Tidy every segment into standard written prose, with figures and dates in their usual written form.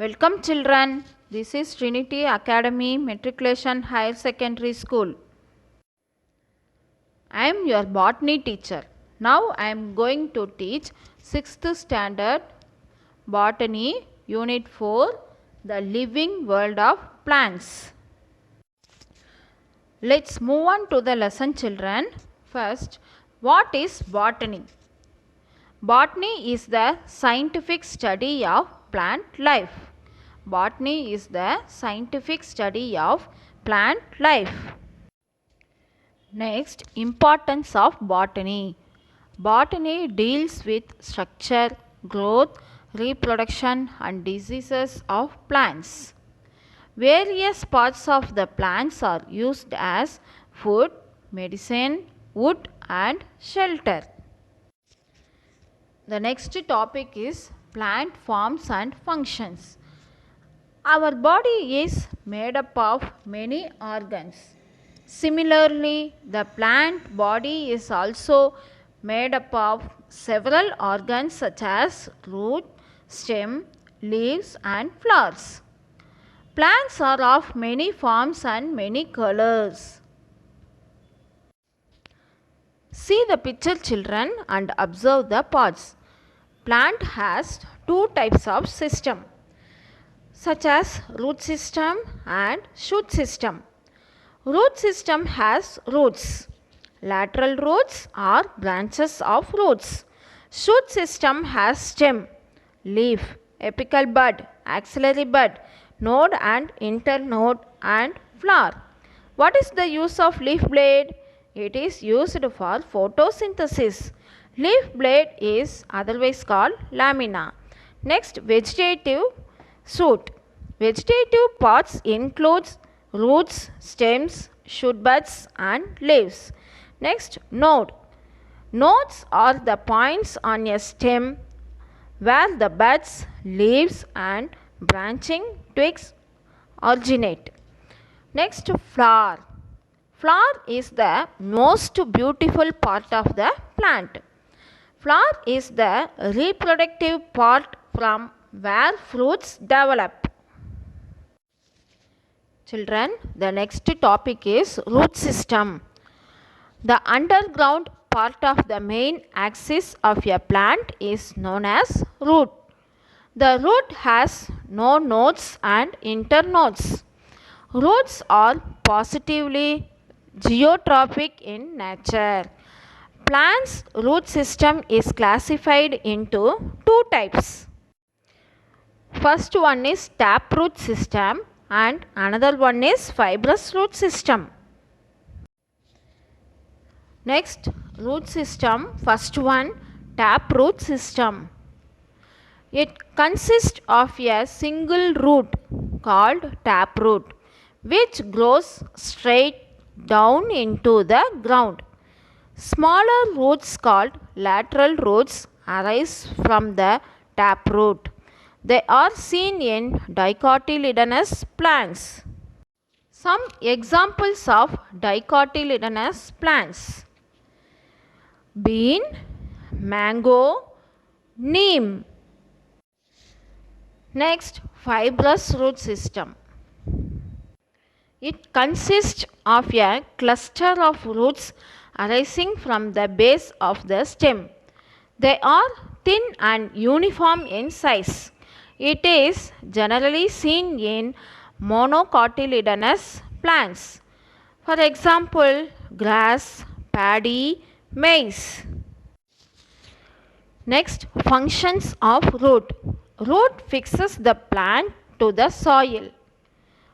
Welcome children. This is Trinity Academy Matriculation Higher Secondary School. I am your botany teacher. Now I am going to teach 6th standard botany unit 4, the living world of plants. Let's move on to the lesson children. First, what is botany? Botany is the scientific study of plant life. Botany is the scientific study of plant life. Next, importance of botany. Botany deals with structure, growth, reproduction and diseases of plants. Various parts of the plants are used as food, medicine, wood and shelter. The next topic is plant forms and functions. Our body is made up of many organs. Similarly, the plant body is also made up of several organs such as root, stem, leaves and flowers. Plants are of many forms and many colors. See the picture children and observe the parts. Plant has two types of system such as root system and shoot system. Root system has roots. Lateral roots are branches of roots. Shoot system has stem, leaf, apical bud, axillary bud, node and internode and flower. What is the use of leaf blade? It is used for photosynthesis. Leaf blade is otherwise called lamina. Next, vegetative shoot. Vegetative parts includes roots, stems, shoot buds and leaves. Next, node. Nodes are the points on a stem where the buds, leaves and branching twigs originate. Next, flower. Flower is the most beautiful part of the plant. Flower is the reproductive part from where fruits develop. Children, the next topic is root system. The underground part of the main axis of a plant is known as root. The root has no nodes and internodes. Roots are positively geotrophic in nature. Plants' root system is classified into two types. First one is taproot system and another one is fibrous root system. Next, root system. First one, taproot system. It consists of a single root called taproot, which grows straight down into the ground. Smaller roots called lateral roots arise from the taproot. They are seen in dicotyledonous plants. Some examples of dicotyledonous plants: bean, mango, neem. Next, fibrous root system. It consists of a cluster of roots arising from the base of the stem. They are thin and uniform in size. It is generally seen in monocotyledonous plants. For example, grass, paddy, maize. Next, functions of root. Root fixes the plant to the soil.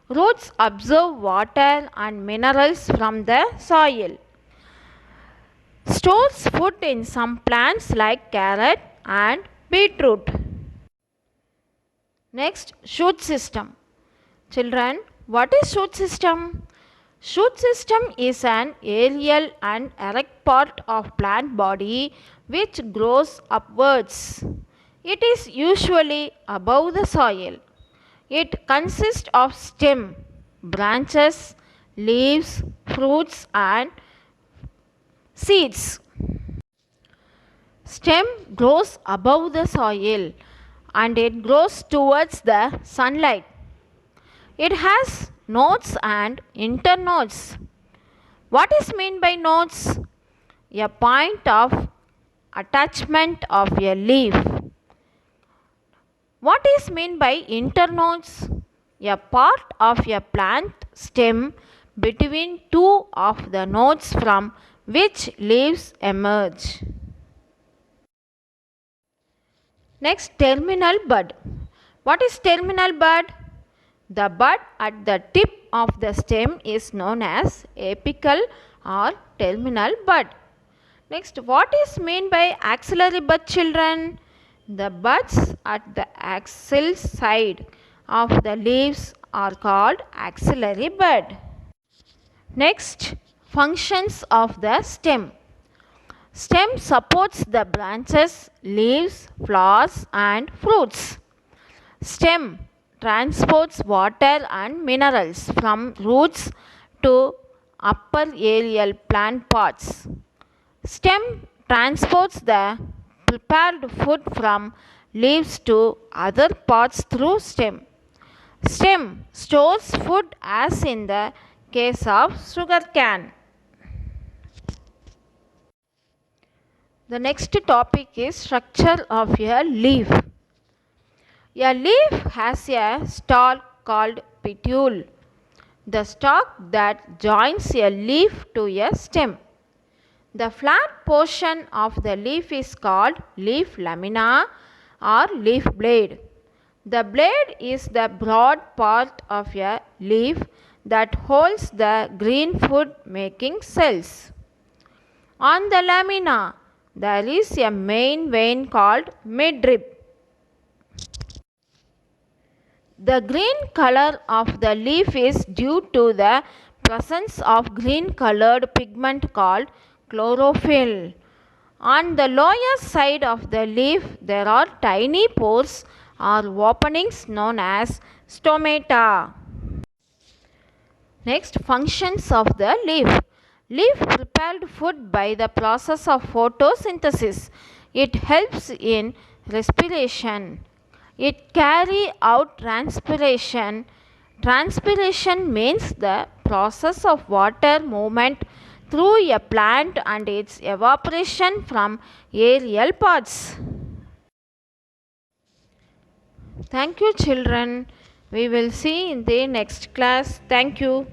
Roots absorb water and minerals from the soil. Stores food in some plants like carrot and beetroot. Next, shoot system. Children, what is shoot system? Shoot system is an aerial and erect part of plant body which grows upwards. It is usually above the soil. It consists of stem, branches, leaves, fruits and seeds. Stem grows above the soil. and it grows towards the sunlight. It has nodes and internodes. What is meant by nodes? A point of attachment of a leaf. What is meant by internodes? A part of a plant stem between two of the nodes from which leaves emerge. Next, terminal bud. What is terminal bud? The bud at the tip of the stem is known as apical or terminal bud. Next, what is meant by axillary bud, children? The buds at the axial side of the leaves are called axillary bud. Next, functions of the stem. Stem supports the branches, leaves, flowers and fruits. Stem transports water and minerals from roots to upper aerial plant parts. Stem transports the prepared food from leaves to other parts through stem. Stem stores food as in the case of sugar cane. The next topic is structure of a leaf. A leaf has a stalk called petiole, the stalk that joins a leaf to a stem. The flat portion of the leaf is called leaf lamina or leaf blade. The blade is the broad part of a leaf that holds the green food making cells. On the lamina, there is a main vein called midrib. The green color of the leaf is due to the presence of green colored pigment called chlorophyll. On the lower side of the leaf, there are tiny pores or openings known as stomata. Next, functions of the leaf. Leaf prepared food by the process of photosynthesis. It helps in respiration. It carry out transpiration. Transpiration means the process of water movement through a plant and its evaporation from aerial parts. Thank you, children. We will see in the next class. Thank you.